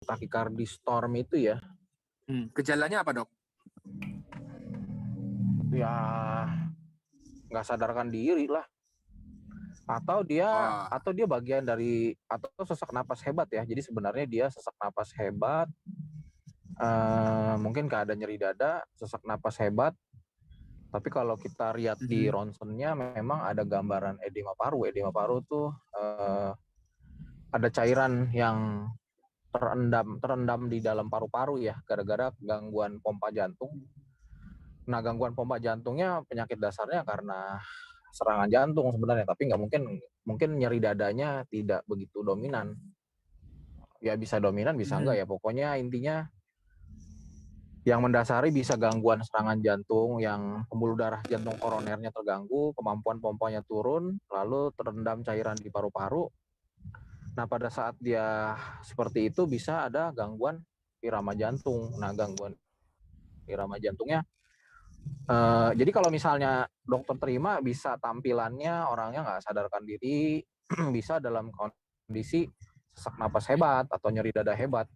tachycardia storm itu ya. Gejalanya apa, Dok? Ya nggak sadarkan diri lah. Atau dia bagian dari, atau sesak napas hebat ya. Jadi sebenarnya dia sesak napas hebat, mungkin keadaan nyeri dada, sesak napas hebat. Tapi kalau kita lihat di ronsennya memang ada gambaran edema paru. Edema paru tuh ada cairan yang terendam di dalam paru-paru ya, gara-gara gangguan pompa jantung. Nah, gangguan pompa jantungnya penyakit dasarnya karena serangan jantung sebenarnya, tapi nggak mungkin nyeri dadanya tidak begitu dominan. Ya bisa dominan, bisa enggak ya. Pokoknya intinya yang mendasari bisa gangguan serangan jantung, yang pembuluh darah jantung koronernya terganggu, kemampuan pompanya turun, lalu terendam cairan di paru-paru. Nah, pada saat dia seperti itu bisa ada gangguan irama jantung. Nah, gangguan irama jantungnya jadi kalau misalnya dokter terima, bisa tampilannya orangnya nggak sadarkan diri, bisa dalam kondisi sesak napas hebat atau nyeri dada hebat.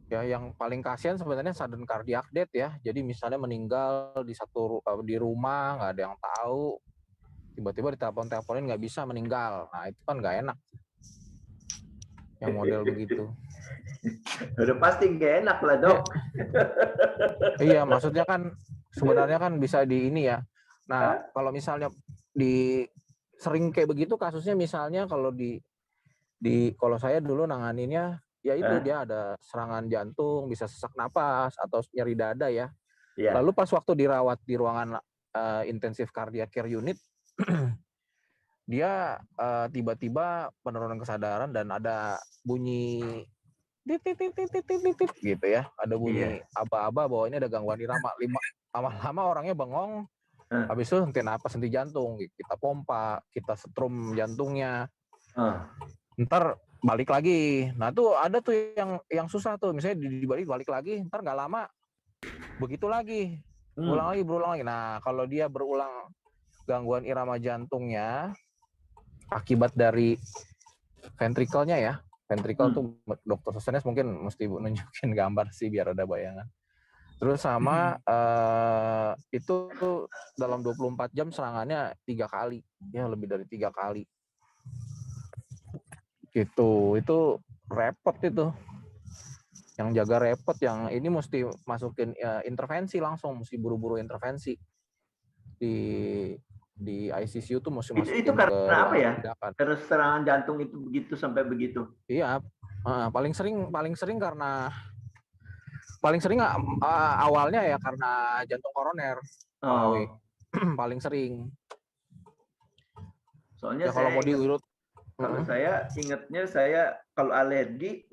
Ya, yang paling kasihan sebenarnya sudden cardiac death ya. Jadi misalnya meninggal di rumah, nggak ada yang tahu, tiba-tiba ditelepon-teleponin nggak bisa, meninggal. Nah, itu kan nggak enak. Yang model begitu. Udah pasti nggak enak lah, Dok. Iya, maksudnya kan sebenarnya kan bisa di ini ya. Nah, kalau misalnya sering kayak begitu kasusnya, misalnya kalau kalau saya dulu nanganinnya ya itu, dia ada serangan jantung, bisa sesak napas atau nyeri dada ya. Lalu pas waktu dirawat di ruangan intensive cardiac care unit, dia tiba-tiba penurunan kesadaran dan ada bunyi tit gitu ya, ada bunyi aba-aba bahwa ini ada gangguan irama. Lama-lama orangnya bengong, habis itu henti jantung, kita pompa, kita setrum jantungnya, ntar balik lagi. Nah tuh ada tuh yang susah tuh, misalnya balik lagi, ntar nggak lama begitu lagi, berulang lagi. Nah kalau dia berulang gangguan irama jantungnya akibat dari ventrikelnya ya, ventrikel tuh dokter sesenes mungkin mesti nunjukin gambar sih biar ada bayangan. Terus sama itu dalam 24 jam serangannya 3 kali, ya lebih dari 3 kali. Gitu, itu repot itu. Yang jaga repot, yang ini mesti masukin intervensi langsung, mesti buru-buru intervensi. Di ICU tuh mesti masukin itu karena apa ya? tindakan. Terus serangan jantung itu begitu sampai begitu. Iya, paling sering karena awalnya ya karena jantung koroner, Pak Awi. Paling sering. Soalnya ya, kalau mau diurut, kalau saya ingatnya kalau alergi,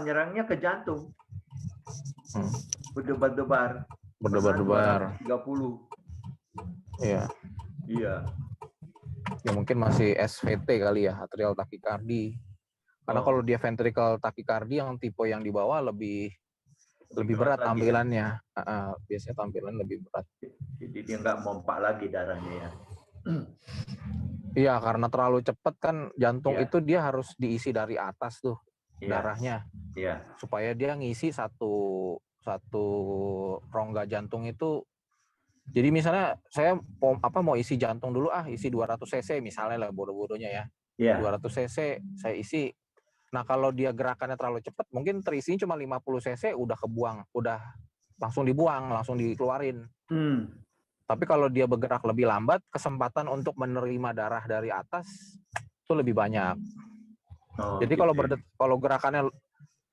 nyerangnya ke jantung. Berdebar-debar. 30. Iya. Ya mungkin masih SVT kali ya, atrial tachycardia. Karena kalau dia ventricle tachycardia yang tipe yang di bawah lebih berat tampilannya. Ya? Biasanya tampilan lebih berat. Jadi dia nggak mompak lagi darahnya ya. Iya, karena terlalu cepat kan jantung itu dia harus diisi dari atas tuh darahnya. Iya. Supaya dia ngisi satu rongga jantung itu. Jadi misalnya saya mau isi jantung dulu, isi 200 cc misalnya lah, bodoh-bodohnya ya. 200 cc saya isi. Nah, kalau dia gerakannya terlalu cepat, mungkin terisinya cuma 50 cc udah kebuang, udah langsung dibuang, langsung dikeluarin. Tapi kalau dia bergerak lebih lambat, kesempatan untuk menerima darah dari atas itu lebih banyak. Jadi kalau gerakannya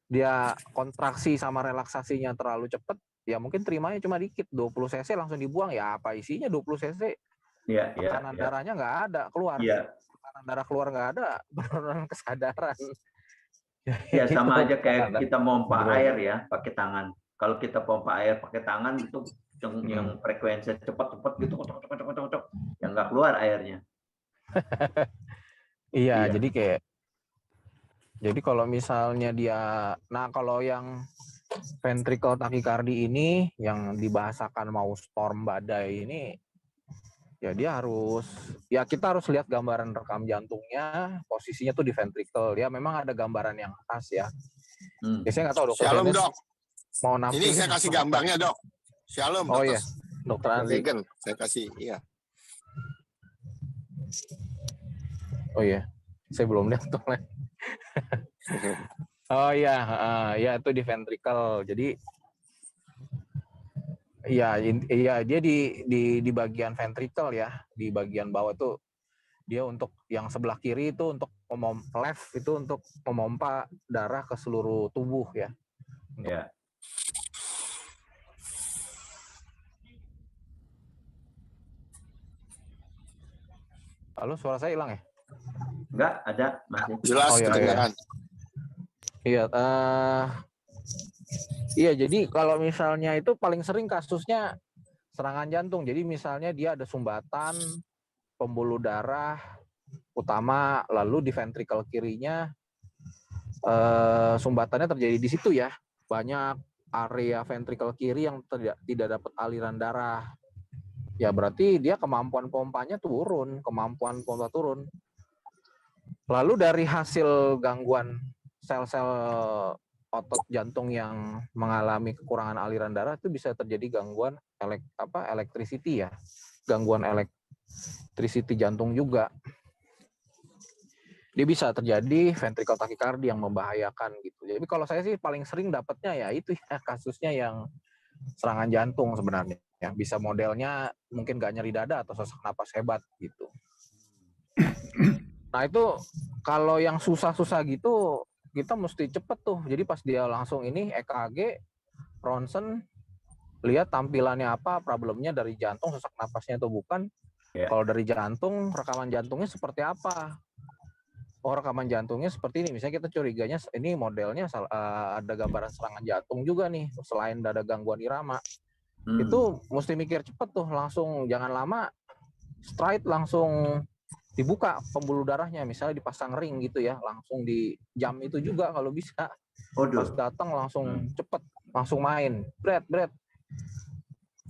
dia kontraksi sama relaksasinya terlalu cepat, ya mungkin terimanya cuma dikit, 20 cc langsung dibuang, ya apa isinya 20 cc. Tekanan darahnya nggak ada, keluar. Tekanan darah keluar nggak ada, penurunan kesadaran. Ya sama aja kayak kita pompa air ya pakai tangan. Kalau kita pompa air pakai tangan itu yang frekuensi cepat-cepat gitu, yang nggak keluar airnya. Iya, jadi kalau misalnya kalau yang ventricle tachycardia ini yang dibahasakan mau storm badai ini, ya kita harus lihat gambaran rekam jantungnya, posisinya tuh di ventricle. Ya memang ada gambaran yang khas ya. Ya, saya nggak tahu dokter Shalom, Dennis Dok. mau nafsu. Ini saya kasih gambarnya, Dok. Shalom, Oh Dokter. iya, dokter Andi. Regen, saya kasih, iya. Oh iya, saya belum lihat tuh. Oh iya, ya itu di ventricle. Jadi iya dia di bagian ventricle ya, di bagian bawah tuh dia untuk yang sebelah kiri itu untuk left itu untuk memompa darah ke seluruh tubuh ya. Ya. Lalu suara saya hilang ya? Enggak, ada masih. Jelas Oh, iya, kedengaran. Iya, jadi kalau misalnya itu paling sering kasusnya serangan jantung. Jadi misalnya dia ada sumbatan pembuluh darah utama, lalu di ventricle kirinya sumbatannya terjadi di situ ya. Banyak area ventricle kiri yang tidak dapat aliran darah. Ya berarti dia kemampuan pompanya turun, kemampuan pompa turun. Lalu dari hasil gangguan sel-sel otot jantung yang mengalami kekurangan aliran darah itu bisa terjadi gangguan electricity ya, gangguan electricity jantung juga. Dia bisa terjadi ventricle tachycardia yang membahayakan gitu. Jadi kalau saya sih paling sering dapatnya ya itu ya kasusnya yang serangan jantung sebenarnya. Ya, bisa modelnya mungkin gak nyeri dada atau sesak napas hebat gitu. Nah itu kalau yang susah-susah gitu kita mesti cepet tuh. Jadi pas dia langsung ini EKG, ronsen, lihat tampilannya apa, problemnya dari jantung, sesak napasnya atau bukan. Yeah. Kalau dari jantung, rekaman jantungnya seperti apa? Oh rekaman jantungnya seperti ini. Misalnya kita curiganya ini modelnya ada gambaran serangan jantung juga nih, selain ada gangguan irama. Itu mesti mikir cepet tuh, langsung jangan lama, straight langsung dibuka pembuluh darahnya, misalnya dipasang ring gitu ya, langsung di jam itu juga kalau bisa. Pas datang langsung cepet, langsung main, bread.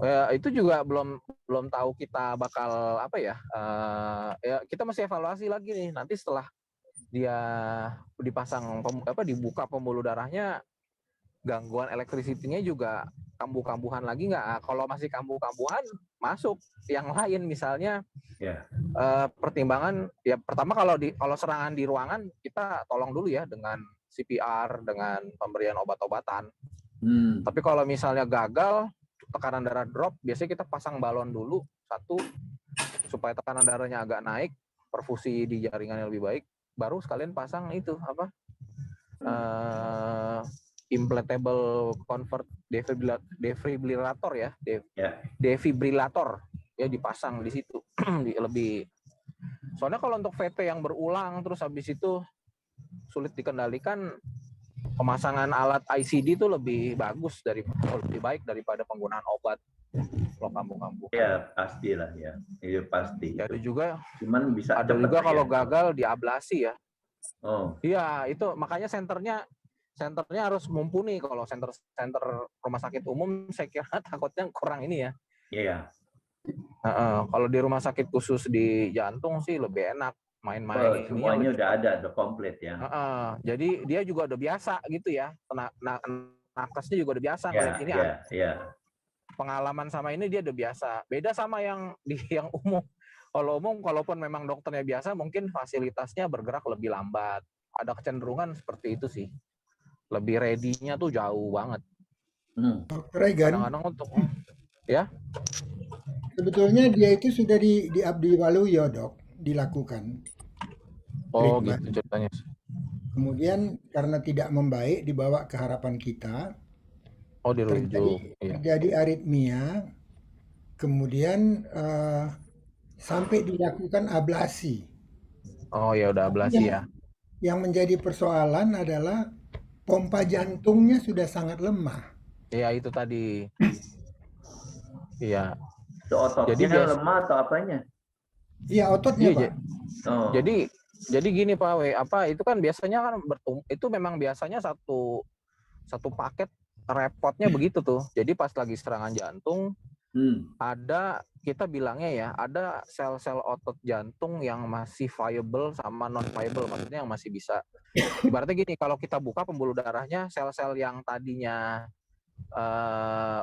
Ya, itu juga belum tahu kita bakal apa ya, ya kita masih evaluasi lagi nih, nanti setelah dia dipasang dibuka pembuluh darahnya, gangguan electricity-nya juga kambuh-kambuhan lagi nggak? Kalau masih kambuh-kambuhan, masuk yang lain misalnya. Pertimbangan ya pertama kalau serangan di ruangan kita tolong dulu ya dengan CPR, dengan pemberian obat-obatan. Tapi kalau misalnya gagal, tekanan darah drop, biasanya kita pasang balon dulu satu supaya tekanan darahnya agak naik, perfusi di jaringannya lebih baik, baru sekalian pasang itu apa? Implantable convert defibrillator ya, defibrillator ya dipasang di situ. Lebih soalnya kalau untuk VT yang berulang terus habis itu sulit dikendalikan, pemasangan alat ICD itu lebih baik daripada penggunaan obat lo kambuh-kambuh. Ya pastilah ya, itu pasti. Ada juga, cuman bisa ada juga kalau gagal diablasi ya. Oh. Iya itu makanya senternya harus mumpuni. Kalau center rumah sakit umum saya kira takutnya kurang ini ya. Iya. Kalau di rumah sakit khusus di jantung sih lebih enak main-main. Semuanya udah ada komplit ya. Jadi dia juga udah biasa gitu ya. Nakesnya juga udah biasa ngeliat ini. Pengalaman sama ini dia udah biasa. Beda sama yang umum. Kalau umum, kalaupun memang dokternya biasa, mungkin fasilitasnya bergerak lebih lambat. Ada kecenderungan seperti itu sih. Lebih ready-nya tuh jauh banget. Dokter Regan, kadang-kadang untuk ya. Sebetulnya dia itu sudah di Abdi Waluyo, Dok, dilakukan. Oh, gitu ceritanya. Kemudian karena tidak membaik dibawa ke Harapan Kita. Oh, dirujuk. Terjadi aritmia. Kemudian sampai dilakukan ablasi. Oh, ya udah ablasi ya. Yang menjadi persoalan adalah pompa jantungnya sudah sangat lemah. Iya, itu tadi. Iya. Ototnya lemah atau apanya? Iya, ototnya, Pak. Oh. Jadi gini Pak W, itu kan biasanya kan itu memang biasanya satu paket repotnya begitu tuh. Jadi pas lagi serangan jantung, Ada, kita bilangnya ya, ada sel-sel otot jantung yang masih viable sama non viable, maksudnya yang masih bisa. Ibaratnya gini, kalau kita buka pembuluh darahnya, sel-sel yang tadinya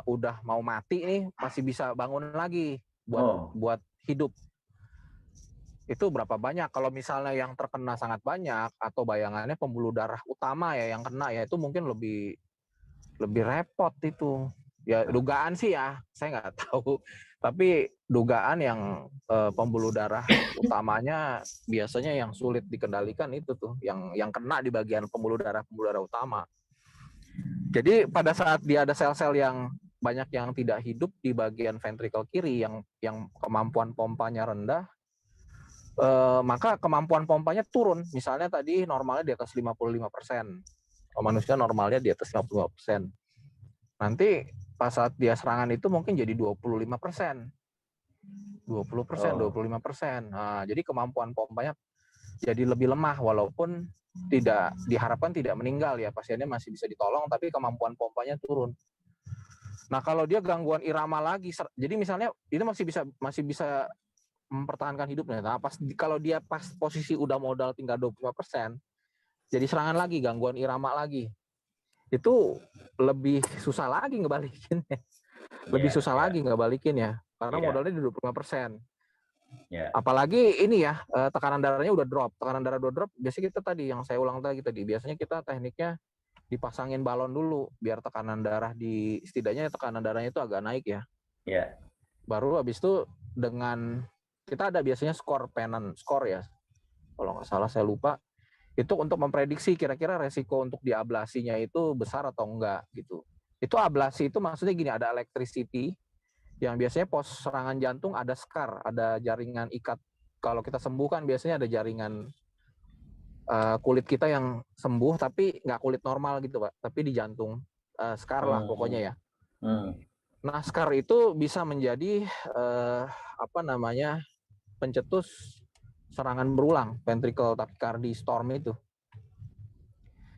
udah mau mati nih masih bisa bangun lagi buat hidup. Itu berapa banyak? Kalau misalnya yang terkena sangat banyak, atau bayangannya pembuluh darah utama ya yang kena ya, itu mungkin lebih repot itu. Ya dugaan sih ya, saya nggak tahu. Tapi dugaan yang pembuluh darah utamanya biasanya yang sulit dikendalikan itu tuh, yang kena di bagian pembuluh darah utama. Jadi pada saat dia ada sel-sel yang banyak yang tidak hidup di bagian ventrikel kiri yang kemampuan pompanya rendah, maka kemampuan pompanya turun. Misalnya tadi normalnya di atas 55%. Manusia normalnya di atas 55%. Nanti pas saat dia serangan itu mungkin jadi 25%. 25%. Nah, jadi kemampuan pompanya jadi lebih lemah, walaupun tidak diharapkan tidak meninggal ya, pasiennya masih bisa ditolong, tapi kemampuan pompanya turun. Nah, kalau dia gangguan irama lagi, jadi misalnya itu masih bisa mempertahankan hidupnya. Nah, kalau dia pas posisi udah modal tinggal 25%, jadi serangan lagi, gangguan irama lagi. Itu lebih susah lagi ngebalikinnya. Lagi ngebalikinnya. Karena modalnya di 25%. Apalagi ini ya, tekanan darahnya udah drop. Tekanan darah udah drop, biasanya kita tadi, yang saya ulang tadi, biasanya kita tekniknya dipasangin balon dulu, biar tekanan darah setidaknya tekanan darahnya itu agak naik ya. Baru habis itu kita ada biasanya skor ya. Kalau nggak salah saya lupa. Itu untuk memprediksi kira-kira resiko untuk diablasinya itu besar atau enggak gitu. Itu ablasi itu maksudnya gini, ada electricity yang biasanya pos serangan jantung ada scar, ada jaringan ikat. Kalau kita sembuh kan biasanya ada jaringan kulit kita yang sembuh tapi nggak kulit normal gitu Pak, tapi di jantung, scar lah pokoknya ya. Nah, scar itu bisa menjadi pencetus serangan berulang, ventricle tachycardia storm itu.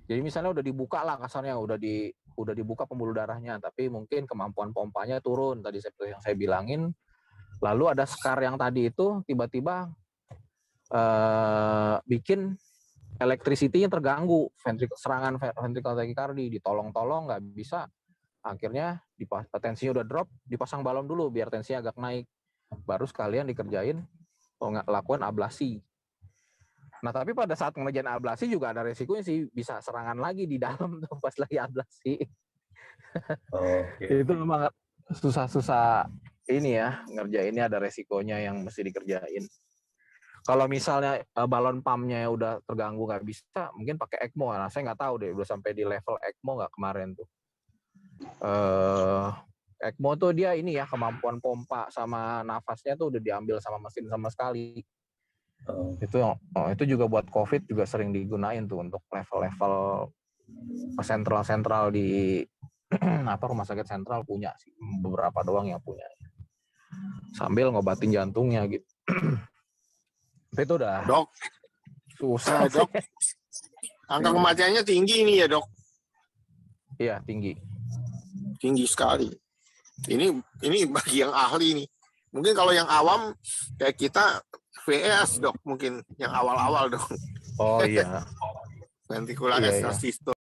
Jadi misalnya udah dibuka lah kasarnya, udah dibuka pembuluh darahnya, tapi mungkin kemampuan pompanya turun tadi seperti yang saya bilangin. Lalu ada scar yang tadi itu tiba-tiba bikin electricity-nya terganggu, serangan ventricle tachycardia ditolong-tolong nggak bisa. Akhirnya tensinya udah drop, dipasang balon dulu biar tensinya agak naik. Baru sekalian dikerjain lakukan ablasi. Nah, tapi pada saat ngerjain ablasi juga ada resikonya sih, bisa serangan lagi di dalam tuh pas lagi ablasi. Itu memang susah-susah ini ya, ngerjainnya ada resikonya yang mesti dikerjain. Kalau misalnya balon pumpnya udah terganggu nggak bisa, mungkin pakai ECMO. Nah, saya nggak tahu deh, udah sampai di level ECMO nggak kemarin tuh. ECMO tuh dia ini ya, kemampuan pompa sama nafasnya tuh udah diambil sama mesin sama sekali. Itu juga buat COVID juga sering digunain tuh untuk level-level sentral di rumah sakit sentral punya sih, beberapa doang yang punya. Sambil ngobatin jantungnya gitu. Tapi itu udah Dok, susah Dok. Angka kematiannya tinggi ini ya, Dok. Iya, tinggi sekali. Ini bagi yang ahli nih. Mungkin kalau yang awam kayak kita VES, Dok, mungkin yang awal-awal, Dok. Oh iya. Ventricular extract system.